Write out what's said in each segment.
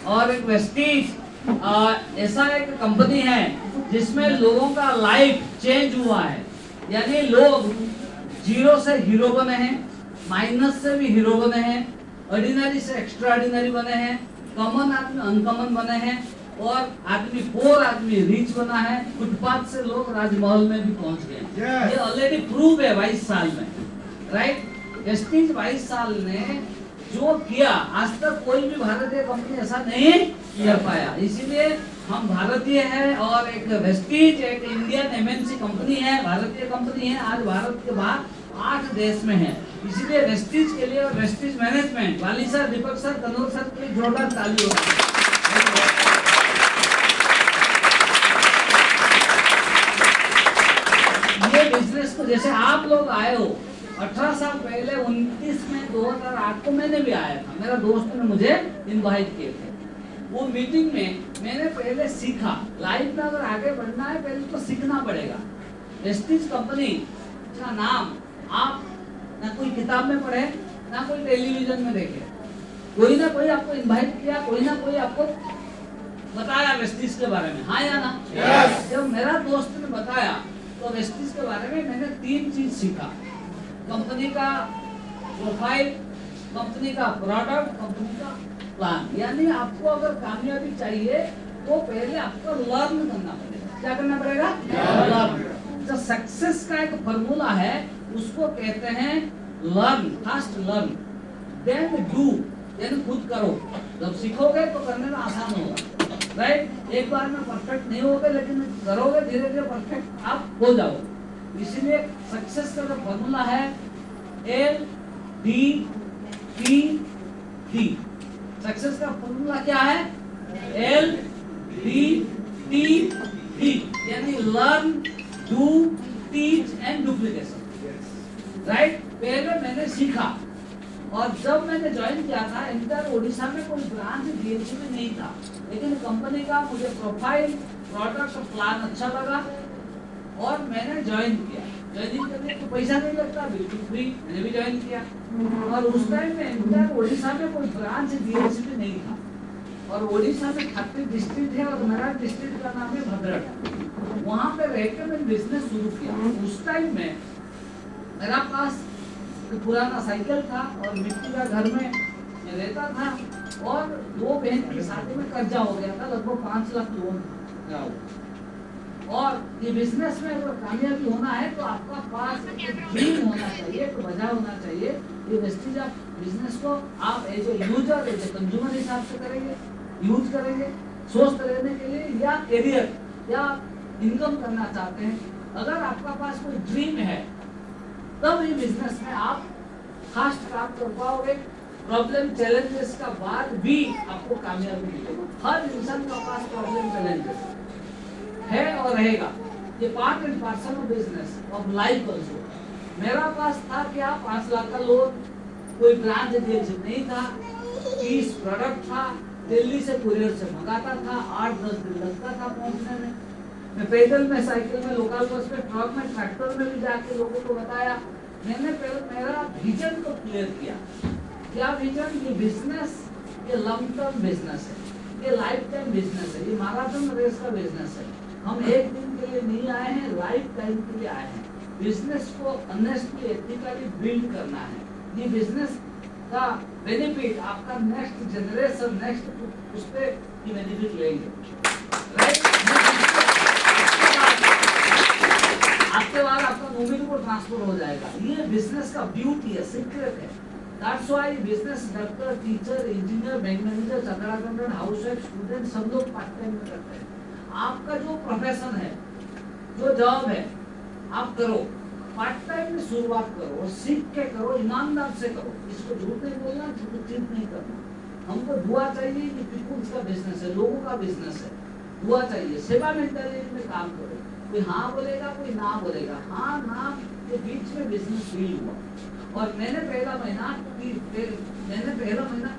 और एक वेस्टीज ऐसा एक कंपनी है जिसमें लोगों का लाइफ चेंज हुआ है, यानी लोग जीरो से हीरो बने हैं, माइनस से भी हीरो बने हैं, ऑर्डिनरी से एक्स्ट्रा ऑर्डिनरी बने हैं, कॉमन आदमी अनकॉमन बने हैं, और आदमी पोर आदमी रिच बना है, फुटपाथ से लोग राजमहल में भी पहुंच गए। ये ऑलरेडी प्रूव है 22 साल में, राइट। वेस्टीज 22 साल ने जो किया आज तक कोई भी भारतीय कंपनी ऐसा नहीं कर पाया, इसीलिए हम भारतीय हैं। और एक वेस्टीज एक इंडियन एमएनसी कंपनी है, भारतीय कंपनी है, आज भारत के बाहर 8 देश में है। इसीलिए वेस्टीज के लिए और वेस्टीज मैनेजमेंट वाली सर, दीपक सर, कनौर सर के लिए जोरदार ताली हो। ये बिजनेस को जैसे आप लोग आए हो 18 साल पहले 29 में 2008 को मैंने भी आया था, मेरा दोस्त ने मुझे इनवाइट किए थे। वो मीटिंग में मैंने पहले सीखा, लाइफ में अगर आगे बढ़ना है पहले तो सीखना पड़ेगा। वेस्टीज कंपनी का नाम आप ना कोई किताब में पढ़े ना कोई टेलीविजन में देखे, कोई ना कोई आपको इनवाइट किया, कोई ना कोई आपको बताया वेस्टीज के बारे में, हाँ या ना? yes. जब मेरा दोस्त ने बताया तो वेस्टीज के बारे में मैंने 3 चीज सीखा, कंपनी का प्रोफाइल, कंपनी का प्रोडक्ट, कंपनी का प्लान। यानी आपको अगर कामयाबी चाहिए तो पहले आपको लर्न करना पड़ेगा। क्या करना पड़ेगा? लर्न। जो सक्सेस का एक फॉर्मूला है उसको कहते हैं learn, first learn then do, यानी खुद करो। जब सीखोगे तो करने में आसान होगा, राइट। एक बार में परफेक्ट नहीं होगे, लेकिन करोगे धीरे धीरे परफेक्ट आप हो जाओगे। इसीलिए सक्सेस का जो फॉर्मूला है LDTT। सक्सेस का फॉर्मूला क्या है? LDTT, यानी learn, do, teach and duplication, right. पहले मैंने सीखा, और जब मैंने ज्वाइन किया था इंटर ओडिशा में कोई ब्रांच डीएलसी में नहीं था, लेकिन कंपनी का मुझे प्रोफाइल, प्रोडक्ट, प्लान अच्छा लगा और मैंने ज्वाइन किया। ज्वाइन करने को पैसा नहीं लगता, बिल्कुल फ्री, मैंने भी ज्वाइन किया। और उस टाइम में इंटर ओडिशा में कोई ब्रांच डीएलसी में नहीं था, और ओडिशा में 30 डिस्ट्रिक्ट है और मेरा डिस्ट्रिक्ट का नाम है भद्रक। वहाँ पे रहकर मैंने बिजनेस शुरू किया। उस टाइम में मेरा पास पुराना साइकिल था और मिट्टी का घर में मैं रहता था, और 2 बहन की शादी में कर्जा हो गया था, लगभग 5 लाख लोन था। और ये बिजनेस में अगर कामयाबी होना है तो आपका पास एक ड्रीम होना चाहिए, एक वजह होना चाहिए। ये वेस्टीज ऑफ बिजनेस को आप as a user, as a consumer हिसाब से करेंगे, यूज करेंगे स्वस्थ रहने के लिए, या करियर या इनकम करना चाहते हैं। अगर आपका पास कोई ड्रीम है तब ये बिजनेस में आप फास्ट काम कर पाओगे। प्रॉब्लम चैलेंजेस का बाद भी आपको कामयाबी मिलेगी। हर इंसान का पास प्रॉब्लम चैलेंजेस है और रहेगा, ये part and parcel of business of life also. मेरा पास था क्या, 5 लाख का लोन, कोई ब्रांच डीएलसी नहीं था, 30 प्रोडक्ट था, दिल्ली से कुरियर से मंगाता था, 8-10 दिन लगता था पहुंचने में। मैं पैदल में, साइकिल में, लोकल बस में, ट्रक में, ट्रैक्टर में भी जाके लोगों को बताया। मैंने पहले मेरा विजन को क्लियर किया। क्या विजन? ये बिजनेस ये लॉन्ग टर्म बिजनेस है, ये लाइफ टाइम बिजनेस है, ये मैराथन रेस का बिजनेस है। हम एक दिन के लिए नहीं आए हैं, लाइफ टाइम के लिए आए हैं। बिजनेस को ऑनेस्टली, एथिकली बिल्ड करना है। ये बिजनेस का बेनिफिट आपका नेक्स्ट जनरेशन, नेक्स्ट उस पे ये बेनिफिट लेंगे, राइट। आपके बाद आपका नॉमिनी को ट्रांसफर हो जाएगा। ये बिजनेस का ब्यूटी है, सीक्रेट है। That's why business doctor, teacher, engineer, bank manager, chartered accountant, housewife, student सब लोग पार्ट टाइम में करते हैं। आपका जो प्रोफेशन है, जो जॉब है, आप करो, पार्ट टाइम में शुरुआत करो और सीख के करो, ईमानदार से करो। इसको झूठ नहीं बोलना, झूठ चीट नहीं करना। हमको दुआ चाहिए कि पीपुल्स का बिजनेस है, लोगों का बिजनेस है, दुआ चाहिए। सेवा मेंटालिटी में काम करो। कोई हाँ बोलेगा, कोई ना बोलेगा, हाँ ना के बीच में बिजनेस डील हुआ। और मैंने पहला महीना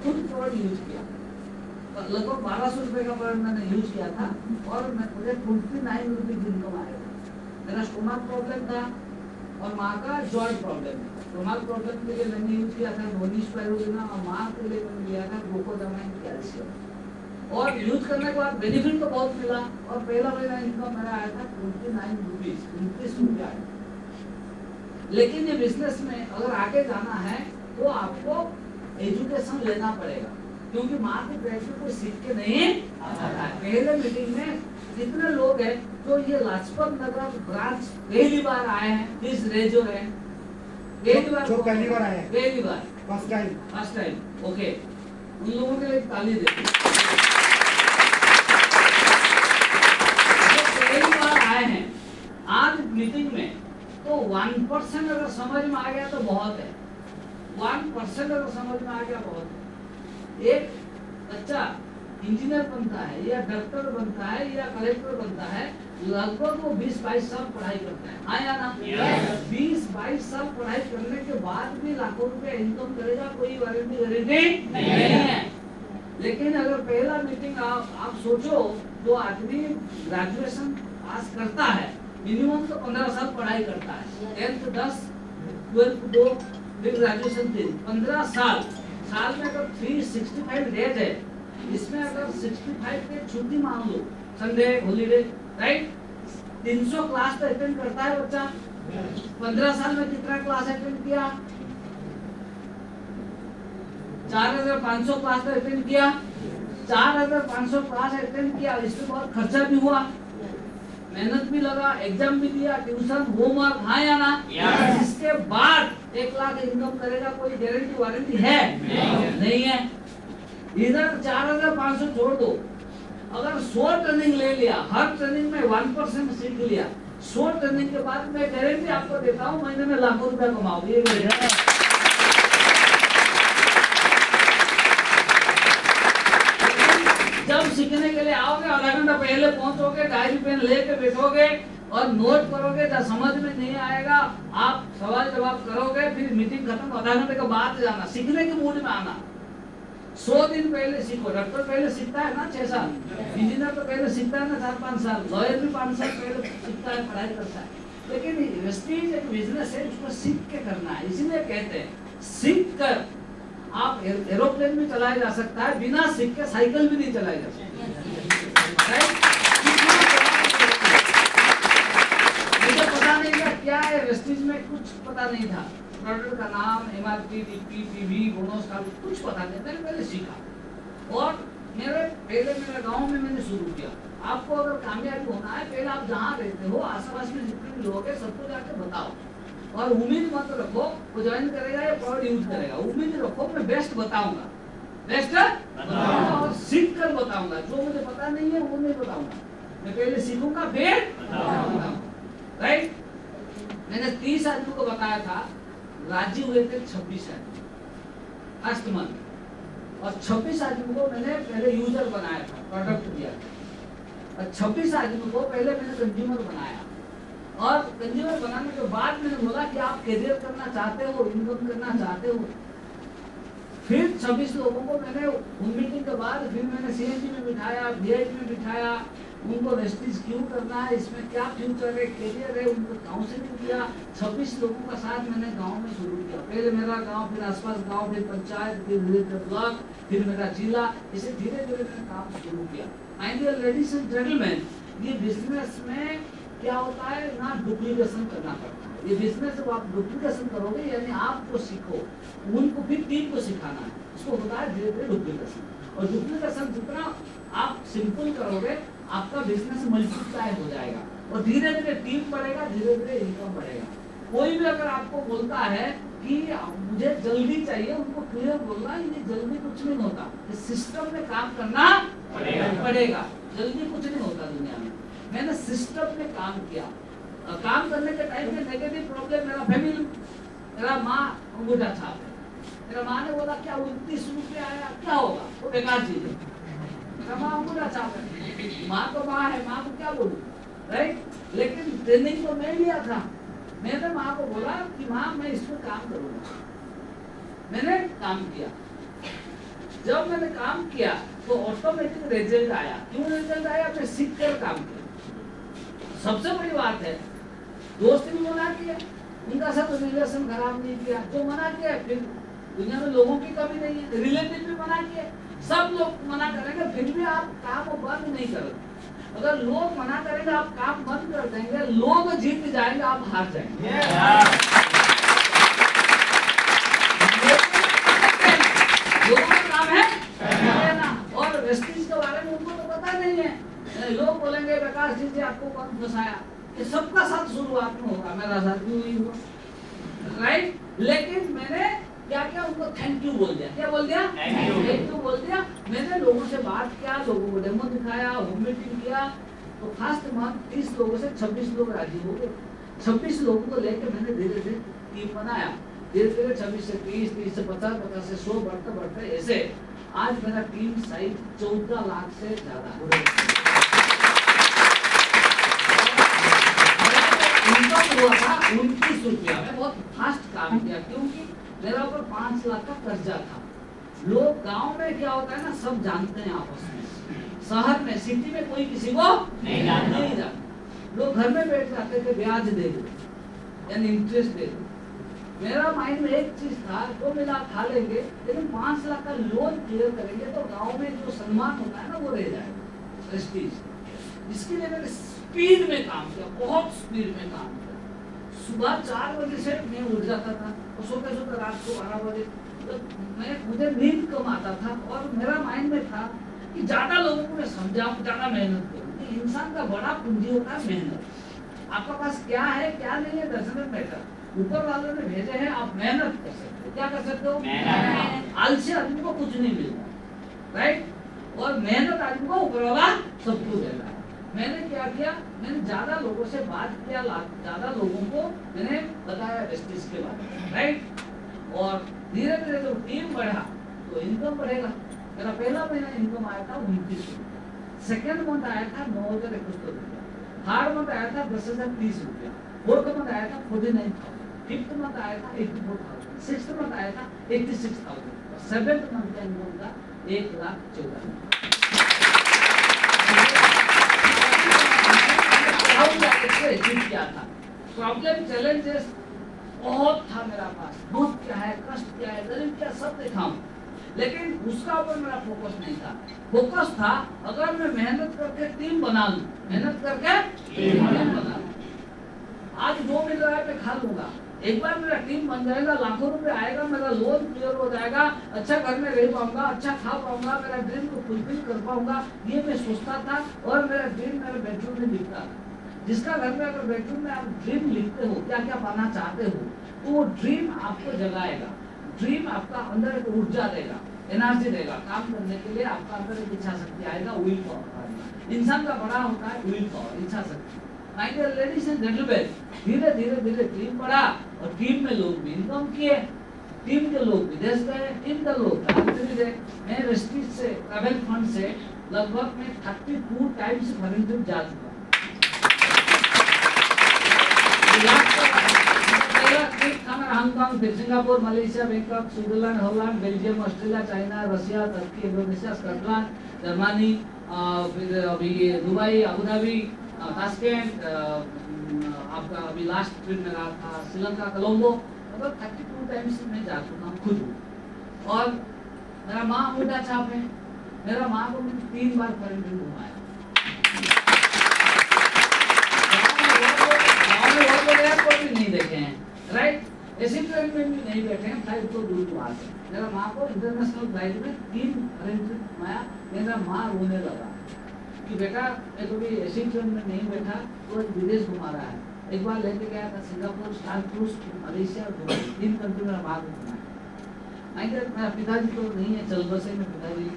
खुद प्रोडक्ट यूज किया, लगभग 1200 रुपए का प्रोडक्ट मैंने यूज किया था, और मुझे 59 रुपीज इनकम आया था। मेरा स्टोमक प्रॉब्लम था और माँ का जॉइंट प्रॉब्लम है। स्टोमक प्रॉब्लम के लिए मैंने यूज किया था नोनिस पायरोलिना, और माँ के लिए मैंने लिया था ग्लूकोडामाइन कैल्शियम। और यूज करने के बाद बेनिफिट तो बहुत मिला। और पहला महीना इनकम मेरा आया था 29 रुपीज, 29 रुपया आया। लेकिन ये बिजनेस में अगर आगे जाना है तो आपको एजुकेशन लेना पड़ेगा, क्योंकि मार्केट वैल्यू को सीख के नहीं आता है। पहले मीटिंग में कितने लोग हैं जो ये लाजपत नगर ब्रांच पहली बार आए हैं? Please raise your hand. पहली बार जो पहली बार आए हैं, पहली बार, फर्स्ट टाइम, ओके, उन लोगों के लिए ताली देते हैं। जो पहली बार आए हैं आज मीटिंग में, तो 1% अगर समझ में आ गया तो बहुत है। 1% अगर समझ में आ गया बहुत है। एक बच्चा इंजीनियर बनता है या डॉक्टर बनता है या कलेक्टर बनता है, लगभग वो 20-22 साल पढ़ाई करता है, हाँ या ना? 20-22 साल पढ़ाई करने के बाद भी लाखों रुपए इनकम करेगा, कोई गारंटी नहीं है। लेकिन अगर पहला मीटिंग आप सोचो, जो आदमी ग्रेजुएशन पास करता है मिनिमम तो 15 साल पढ़ाई करता है, 10th 10, 12th 2, फिर ग्रेजुएशन 3, 15 साल। साल में अगर 365 डेज है, इसमें अगर 65 पे छुट्टी मान लो, संडे हॉलीडे, राइट, 300 क्लास तो अटेंड करता है बच्चा। 15 साल में कितना क्लास अटेंड किया? 4500 क्लास तो अटेंड किया। 4500 क्लास अटेंड किया, इसमें बहुत खर्चा भी हुआ, मेहनत भी लगा, एग्जाम भी दिया, ट्यूशन, होमवर्क, हाँ या ना? इसके बाद 1 लाख इनकम करेगा, कोई गारंटी वारंटी है? नहीं है। इधर 4500 छोड़ दो, अगर 100 ट्रेनिंग ले लिया, हर ट्रेनिंग में 1% सीख लिया, 100 ट्रेनिंग के बाद मैं गारंटी आपको देता हूँ महीने में लाखों रुपया कमाओगे। जब सीखने के लिए आओगे, आधा घंटा पहले पहुंचोगे, डायरी पेन लेके बैठोगे और नोट करोगे, जब समझ में नहीं आएगा आप सवाल जवाब करोगे, फिर मीटिंग खत्म, आधा घंटे के बाद जाना, सीखने के मूड में आना। 100 दिन पहले सीखो। डॉक्टर पहले सीखता है ना 6 साल, इंजीनियर तो पहले सीखता है ना 4-5 साल, लॉयर भी 5 साल पहले सीखता है, पढ़ाई करता है। लेकिन इन्वेस्टिंग एक बिजनेस है, उसको सीख के करना है। इसीलिए कहते हैं सीख कर आप एरोप्लेन भी चलाया जा सकता है, बिना सीख के साइकिल भी नहीं चलाई जा सकती। मुझे पता नहीं था क्या है वेस्टिज में, कुछ पता नहीं था, प्रोडक्ट का नाम, एमआरपी, डीपी, पीवी, बोनस का कुछ पता नहीं, मैंने पहले सीखा। और मेरे गांव में मैंने शुरू किया। आपको अगर कामयाबी होना है, पहले आप जहाँ रहते हो आसपास में जितने भी लोग हैं सबको जाके बताओ, और उम्मीद मत रखो वो ज्वाइन करेगा या प्रोडक्ट यूज करेगा। उम्मीद रखो मैं बेस्ट बताऊंगा, बेस्ट बताऊंगा और सीख कर बताऊंगा। जो मुझे पता नहीं है वो नहीं बताऊंगा, मैं पहले सीखूंगा फिर बताऊंगा, राइट। मैंने 30 आदमी को बताया था, राजी हुए थे 26 आदमी फर्स्ट मंथ, और 26 आदमी को मैंने पहले यूजर बनाया था, प्रोडक्ट दिया था, और 26 आदमी को पहले मैंने कंज्यूमर बनाया। और कंज्यूमर बनाने के बाद मैंने बोला कि आप कैरियर करना चाहते हो, इनकम करना चाहते हो। फिर 26 लोगों को मैंने उन मीटिंग के बाद फिर मैंने सीएनजी में बिठाया, वीआईपी में बिठाया, उनको वेस्टिज क्यों करना है, इसमें क्या फ्यूचर है, कैरियर है, उनको काउंसलिंग किया। 26 लोगों का साथ मैंने गांव में शुरू किया। पहले मेरा गांव, फिर आसपास गांव, फिर पंचायत, फिर ब्लॉक, फिर मेरा जिला, इसे धीरे धीरे मैंने काम शुरू किया। My dear ladies and gentleman, ये बिजनेस में क्या होता है ना, डुप्लीकेशन करना पड़ता है। ये बिजनेस जब आप डुप्लीकेशन करोगे, यानी आप जो सीखो उनको फिर टीम को सिखाना है, इसको होता है धीरे धीरे डुप्लीकेशन। और डुप्लीकेशन जितना आप सिंपल करोगे, आपका बिजनेस मल्टीप्लाई हो जाएगा, और धीरे धीरे टीम बढ़ेगा, धीरे धीरे इनकम बढ़ेगा। कोई भी अगर आपको बोलता है कि मुझे जल्दी चाहिए, उनको क्लियर बोलना, ये जल्दी कुछ नहीं होता, इस सिस्टम में काम करना पड़ेगा। जल्दी कुछ नहीं होता दुनिया में। मैंने सिस्टम में काम किया। काम करने के टाइम में नेगेटिव प्रॉब्लम, मेरा फैमिली, मेरा माँ अंगूठा छाप है, मेरा माँ ने बोला क्या 29 रुपये आया, क्या होगा, वो बेकार चीज है, मेरा माँ अंगूठा छाप है, माँ तो माँ है, माँ को क्या बोलूं, राइट। लेकिन ट्रेनिंग तो मैं लिया था, मैंने माँ को बोला कि माँ मैं इसमें काम करूंगा। मैंने काम किया। जब मैंने काम किया तो ऑटोमेटिक रिजल्ट आया। क्यों रिजल्ट आया? मैं सीख कर काम किया। सबसे बड़ी बात है, दोस्त भी मना किया, उनका साथ रिलेशन खराब नहीं किया, जो मना किया, फिर दुनिया में लोगों की कमी नहीं है, रिलेटिव भी मना किया, सब लोग मना करेंगे फिर भी आप काम बंद नहीं करोगे। अगर लोग मना करेंगे आप काम बंद कर देंगे, लोग जीत जाएंगे, आप हार जाएंगे। लोगों का काम है ना, और वेस्टिज के बारे में उनको तो पता नहीं है। लोग बोलेंगे विकास जी आपको कौन फंसाया, ये सबका साथ शुरुआत में होगा, मेरा साथ भी वही हुआ, राइट। लेकिन मैंने क्या क्या उनको थैंक यू बोल दिया। क्या बोल दिया? थैंक यू बोल दिया। मैंने लोगों से बात किया, लोगों को डेमो दिखाया, होम मीटिंग किया। तो फर्स्ट मंथ 30 लोगों से 26 लोग राजी हो गए। 26 लोगों को लेकर मैंने धीरे धीरे टीम बनाया। धीरे धीरे 26 से 30, 30 से 50, 50 से 100 बढ़ते बढ़ते ऐसे आज मेरा टीम साइज 14 लाख से ज्यादा इनकम हुआ था 29 रुपया में। बहुत फास्ट काम किया क्योंकि मेरा ऊपर 5 लाख का कर्जा था। लोग गांव में क्या होता है ना, सब जानते हैं आपस में। शहर में, सिटी में कोई किसी को नहीं जानता। लोग घर में बैठ जाते थे, ब्याज दे दो यानी इंटरेस्ट दे दो। मेरा माइंड में एक चीज था, जो मिला खा लेंगे, लेकिन 5 लाख का लोन क्लियर करेंगे तो गांव में जो सम्मान होता है ना वो रह जाएगा, प्रेस्टीज। इसके लिए मैंने स्पीड में काम किया, बहुत स्पीड में काम किया। सुबह 4 बजे से मैं उठ जाता था और सोते सोते रात को 12 बजे। तो मुझे नींद कम आता था और मेरा माइंड में था कि ज्यादा लोगों को मैं समझाऊं, ज्यादा मेहनत करूं। इंसान का बड़ा पूंजी होता है मेहनत। आपका पास क्या है क्या नहीं है दरअसल मैटर, ऊपर वालों ने भेजे हैं, आप मेहनत कर सकते हो। क्या कर सकते हो? आलसी आदमी को कुछ नहीं मिलता, राइट। और मेहनत आदमी को ऊपर वाला सब कुछ दे रहा है। मैंने क्या किया, मैंने ज्यादा लोगों से बात किया, ज्यादा लोगों को मैंने बताया वेस्टिज के बारे में, राइट। और धीरे धीरे जब टीम बढ़ा तो इनकम बढ़ेगा। मेरा पहला महीना इनकम आया था 29 रुपया, सेकेंड मंथ आया था 9,071 रुपया, थर्ड मंथ आया था 10,030 रुपया, फोर्थ मंथ आया था 49,000, फिफ्थ मंथ आया था 84,000, सिक्स्थ मंथ आया था 86,000, सेवेंथ मंथ का इनकम था 1,14,000। क्या था प्रॉब्लम, चैलेंजेस बहुत था मेरा पास। दुख क्या है, कष्ट क्या है, गरीब क्या, सब देखा हूं, लेकिन उसका ऊपर मेरा फोकस नहीं था। फोकस था अगर मैं मेहनत करके टीम बना लूं, मेहनत करके टीम बना लूं, आज जो मिल रहा है मैं खा लूंगा। एक बार मेरा टीम बन जाएगा, लाखों रुपए आएगा, मेरा लोन क्लियर हो जाएगा, अच्छा घर में रह पाऊंगा, अच्छा खा पाऊंगा, मेरा ड्रीम को फुलफिल कर पाऊंगा, ये मैं सोचता था। और मेरा ड्रीम मेरे बेडरूम में दिखता था। जिसका घर में अगर बेडरूम में आप ड्रीम लिखते हो, क्या क्या पाना चाहते हो, तो वो ड्रीम आपको जगाएगा। ड्रीम आपका अंदर एक ऊर्जा देगा, एनर्जी देगा काम करने के लिए। आपका अंदर एक इच्छा शक्ति आएगा, विल पावर। इंसान का बड़ा होता है विल पावर, इच्छा शक्ति। My dear ladies and gentleman, धीरे धीरे धीरे टीम बढ़ा और टीम में लोग भी इनकम किए। टीम के लोग विदेश गए, टीम के लोग गए। मैं वेस्टिज से ट्रैवल फंड से लगभग मैं 32 टाइम्स फॉरेन ट्रिप जा चुका। हांगकांग, फिर Singapore, Malaysia, Bangkok, Switzerland, Holland, Belgium, Australia, China, Russia, तुर्की, इंडोनेशिया, स्कॉटलैंड, जर्मनी, फिर अभी दुबई, अबू धाबी, ताशकेंट, आपका अभी लास्ट ट्रिप में रहा था श्रीलंका, कोलंबो। मतलब 32 टाइम्स मैं जा चुका हूँ खुद। और मेरा माँ अंगूठा छाप है, मेरा माँ को मैंने 3 बार फॉरेन ट्रिप घुमाया। एयरपोर्ट भी नहीं देखे हैं, राइट। एसी ट्रेन में भी नहीं बैठे हैं, फ्लाइट तो दूर की बात है। मेरा माँ को इंटरनेशनल फ्लाइट में 3 फॉरेन ट्रिप घुमाया। मेरा माँ रोने लगा कि बेटा मैं कभी एसी ट्रेन में नहीं बैठा, तो विदेश घुमा रहा है। एक बार लेके गया था सिंगापुर, स्टारक्रूज, मलेशिया, 3 कंट्री मेरा माँ को घुमाया। मेरा पिताजी तो नहीं है, चल बसे में पिताजी,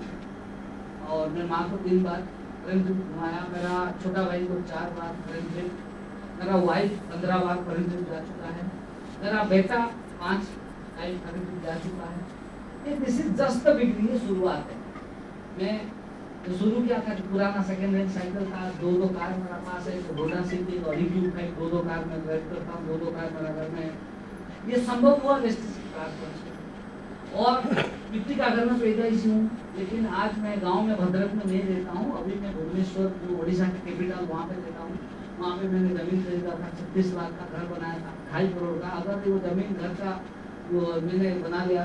और मेरी माँ को 3 बार फॉरेन ट्रिप घुमाया। मेरा छोटा भाई को 4 बार फॉरेन ट्रिप, मेरा वाइफ 15 बार फॉरेन ट्रिप जा चुका है, मेरा बेटा 5 टाइम फॉरेन ट्रिप जा चुका है। This is just the beginning, ये शुरुआत है। मैं तो शुरू किया था पुराना सेकंड हैंड साइकिल था, 2 कार मेरा पास है, एक होंडा सिटी, एक ऑडी क्यूब है, 2 कार मैं ड्राइव करता हूँ, 2 कार मेरा घर में है। ये संभव हुआ वेस्टिज कार पर। और मिट्टी का घर में पैदाइश हूँ, लेकिन आज मैं गांव में भद्रक में नहीं रहता हूँ। अभी मैं भुवनेश्वर, जो ओडिशा की कैपिटल, वहाँ पे रहता हूँ। वहाँ पे मैंने जमीन खरीदा था, 36 लाख का घर बनाया था, 2.5 करोड़ का। अगर वो जमीन घर का वो मैंने बना लिया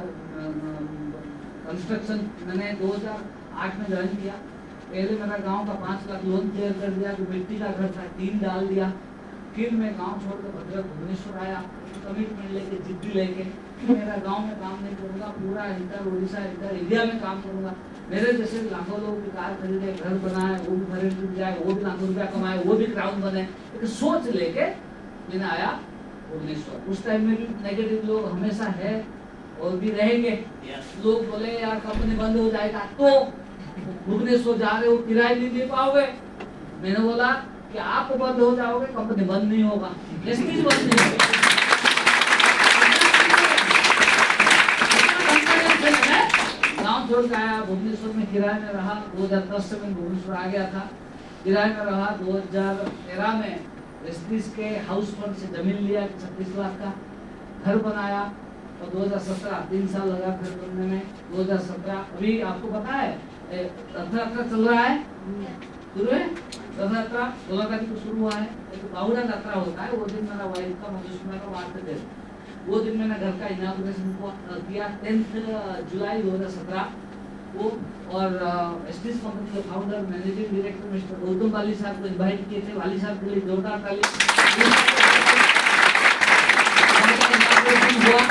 कंस्ट्रक्शन मैंने 2008 में ज्वाइन किया। पहले मेरा गांव का 5 लाख लोन क्लियर कर दिया, जो मिट्टी का घर था 3 डाल दिया। फिर मैं गांव छोड़कर भद्रक भुवनेश्वर आया, कमिटमेंट लेके, जिद्दी लेके मेरा गांव में काम नहीं करूंगा, पूरा इंटर उड़ीसा इंटर इंडिया में काम करूंगा। मेरे जैसे लाखों लोग की कार खरीदे, घर बनाए, वो भी फॉरेन ट्रिप जाए, वो भी लाखों रुपया कमाए, वो भी क्राउन बने, एक सोच लेके मैंने आया भुवनेश्वर। उस टाइम में भी नेगेटिव लोग हमेशा है और भी रहेंगे। लोग बोले यार कंपनी बंद हो जाएगा तो भुवनेश्वर जा रहे हो, किराया नहीं दे पाओगे। मैंने बोला कि आप बंद हो जाओगे, कंपनी बंद नहीं होगा, प्रेस्टीज बंद नहीं होगा। गांव छोड़ के आया, भुवनेश्वर में किराए में रहा। 2010 से मैं भुवनेश्वर आ गया था, किराए में रहा। 2013 में प्रेस्टीज के हाउस फंड से जमीन लिया 36 लाख का, घर बनाया। और 2017 3 साल लगा घर बनने में। 2017 अभी आपको पता है रथ यात्रा चल रहा है, शुरू है रथ यात्रा 16 तारीख को शुरू हुआ है। एक बाहुड़ा यात्रा होता है, वो दिन मेरा वाइफ का मधुष्मा का वार्ता थे, वो दिन मैंने घर का इनाग्रेशन किया 10 जुलाई 2017 वो। और एसटीज कंपनी के founder managing director mister Gautam वाली साहब को इनवाइट किए थे। वाली साहब के लिए जोरदार ताली। हुआ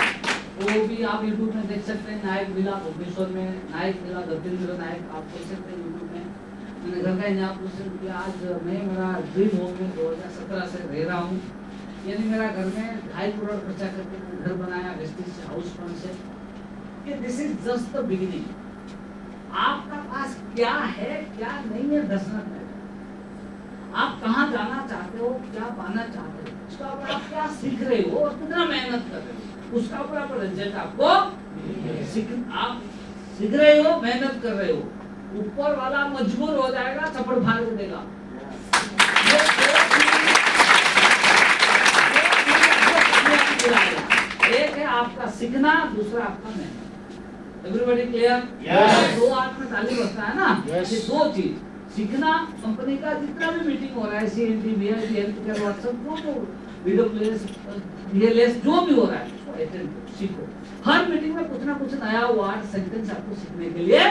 वो भी आप यूट्यूब में देख सकते हैं, नायक विला भुवनेश्वर में, नायक विला गजेंद्र नायक, आप देख सकते हैं यूट्यूब में। मैंने घर का इनाग्रेशन किया। आज मैं मेरा ड्रीम होम में 2017 से रह रहा हूँ, यानी मेरा घर में 2.5 करोड़ खर्चा करके घर बनाया वेस्टिज हाउस फंड से। कि this is just the beginning. आपका पास क्या है क्या नहीं है दर्शन है, आप कहाँ जाना चाहते हो, क्या पाना चाहते हो, उसका ऊपर आप क्या सीख रहे हो और कितना मेहनत कर रहे हो, उसका ऊपर आप रिजल्ट आपको आप सीख रहे हो, मेहनत कर रहे हो, ऊपर वाला मजबूर हो जाएगा, चपड़ फाड़ के देगा। एक है आपका सीखना, दूसरा आपका मेहनत। Everybody clear? दो आंख में ताली बजता है ना, ये दो चीज, सीखना, कंपनी का जितना भी मीटिंग हो रहा है, CNT BIT health care WhatsApp जो वीडियोप्लेस डीएलएस जो भी हो रहा है उसको अटेंड करो, सीखो। हर मीटिंग में कुछ ना कुछ नया वर्ड सेंटेंस आपको सीखने के लिए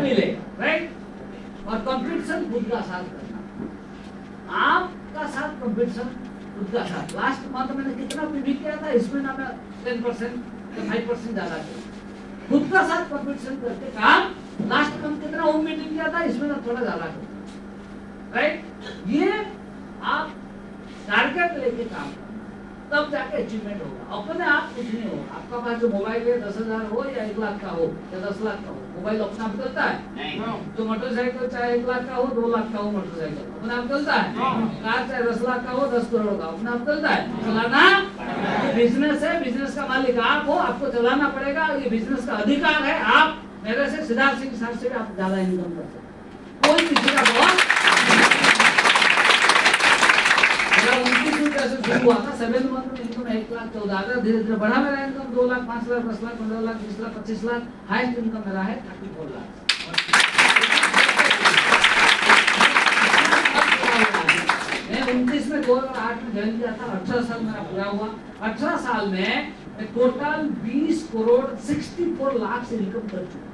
मिलेगा, राइट? और कंपटीशन खुद का साथ करना, आपका साथ कंपटीशन खुद का साथ। लास्ट मंथ मैंने कितना पीवी किया था, इसमें ना मैं 10% या 5% ज्यादा किया। खुद का साथ कंपटीशन करके काम। लास्ट मंथ कितना होम मीटिंग किया था, इसमें ना थोड़ा ज्यादा किया, राइट? ये आप टारगेट लेके काम करो, तब जाके अचीवमेंट होगा। अपने आप कुछ नहीं होगा। आपका पास जो मोबाइल है 10,000 हो या 1 लाख का हो या 10 लाख का हो, मोबाइल अपने आप चलता है? जो मोटरसाइकिल चाहे 1 लाख का हो 2 लाख का हो, मोटरसाइकिल अपने आप चलता है? कार चाहे 10 लाख का हो 10 करोड़ का, अपने आप चलता है? चलाना बिजनेस है, बिजनेस का मालिक आप हो, आपको चलाना पड़ेगा। ये बिजनेस का अधिकार है। आप मेरे से सिद्धार्थ सिंह सर से भी आप ज्यादा इनकम कर सकते, कोई किसी का बॉस। मेरा 29 रुपये से शुरू हुआ था, 7 मंथ में इनकम 1,14,000, धीरे धीरे बढ़ा मेरा income 2 lakh, 5 lakh, 10 lakh, 15 lakh, 20 lakh, 25 lakh, highest income मेरा है 34 लाख। मैं 29 में 2008 में ज्वाइन किया था, 18 साल मेरा पूरा हुआ। 18 साल में मैं टोटल 20 करोड़ 64 लाख से इनकम कर चुका।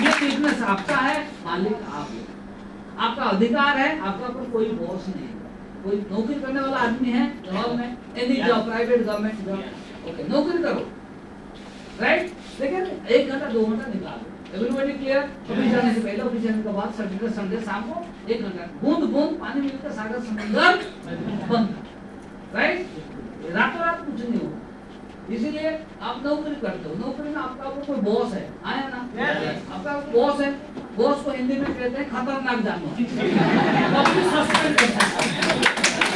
ये बिजनेस आपका है, मालिक आप हो, आपका अधिकार है, आपका पर कोई बॉस नहीं है। कोई नौकरी करने वाला आदमी है जॉब में, any job, private government job, okay नौकरी करो, राइट? लेकिन 1 घंटा 2 घंटा निकालो। Everybody clear? ऑफिस जाने से पहले, ऑफिस जाने के बाद, सैटरडे संडे शाम को 1 घंटा, बूंद बूंद पानी मिलकर सागर समंदर बंद, राइट? रातों रात कुछ नहीं होगा। इसीलिए आप नौकरी करते हो, नौकरी में आपका कोई बॉस है, आया ना? आपका बॉस है, बॉस को हिंदी में कहते हैं खतरनाक जानवर। कभी सस्पेंड करता है,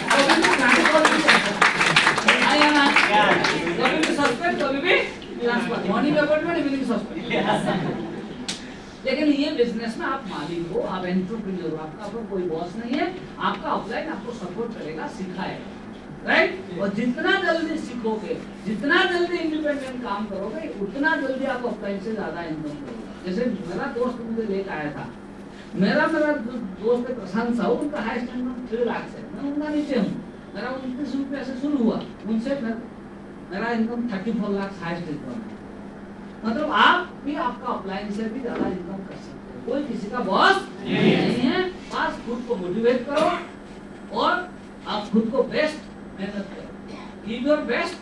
कभी भी गाड़ी कॉल भी करता है, आया ना? कभी भी सस्पेंड, कभी भी transfer, morning appointment, evening suspend. लेकिन ये बिजनेस में आप मालिक हो, आप एंटरप्रेन्योर हो, आपका पर कोई बॉस नहीं है। आपका अपलाइन आपको सपोर्ट करेगा, सिखाएगा, राइट? और जितना जल्दी सीखोगे, जितना जल्दी इंडिपेंडेंट काम करोगे, उतना जल्दी आप अपलाइन से ज्यादा इनकम करोगे। जैसे मेरा दोस्त मुझे लेकर आया था, मेरा दोस्त प्रशांत साहू, उनका हाईएस्ट इनकम 3 लाख से, मैं उनका नीचे हूँ। मेरा 29 रुपये से शुरू हुआ, उनसे मेरा इनकम 34 लाख हाईएस्ट इनकम है। मतलब आप भी आपका अपलाइन से भी ज्यादा इनकम कर सकते हो, कोई किसी का बॉस नहीं है। बस खुद को मोटिवेट करो और आप खुद को बेस्ट मेहनत करो, give your best,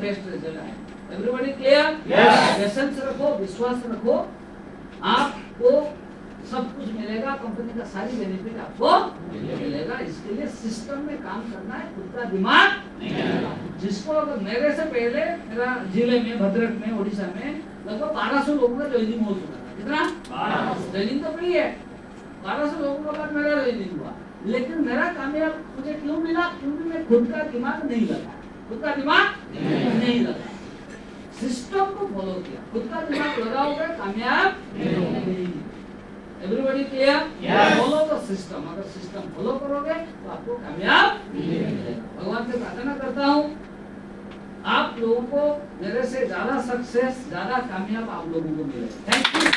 best result आए। Everybody clear? पेशेंस रखो, विश्वास रखो, आपको सब कुछ मिलेगा, कंपनी का सारी बेनिफिट आपको मिलेगा। इसके लिए सिस्टम में काम करना है, खुद का दिमाग जिसको अगर मेरे से पहले मेरा जिले में भद्रक में उड़ीसा में लगभग 1200 लोगों का ज्वाइनिंग हो चुका था। कितना? ज्वाइनिंग तो फ्री है, 1200 लोगों के बाद मेरा ज्वाइनिंग हुआ। लेकिन मेरा कामयाब मुझे क्यों मिला? क्योंकि मैं खुद का दिमाग नहीं लगा, खुद का दिमाग नहीं लगा, सिस्टम को फॉलो किया। खुद का दिमाग लगाओगे कामयाब नहीं। Everybody clear? Follow the system. अगर सिस्टम फॉलो करोगे तो आपको कामयाब मिलेगा। भगवान से प्रार्थना करता हूँ आप लोगों को मेरे से ज्यादा सक्सेस, ज्यादा कामयाब आप लोगों को मिले। Thank you.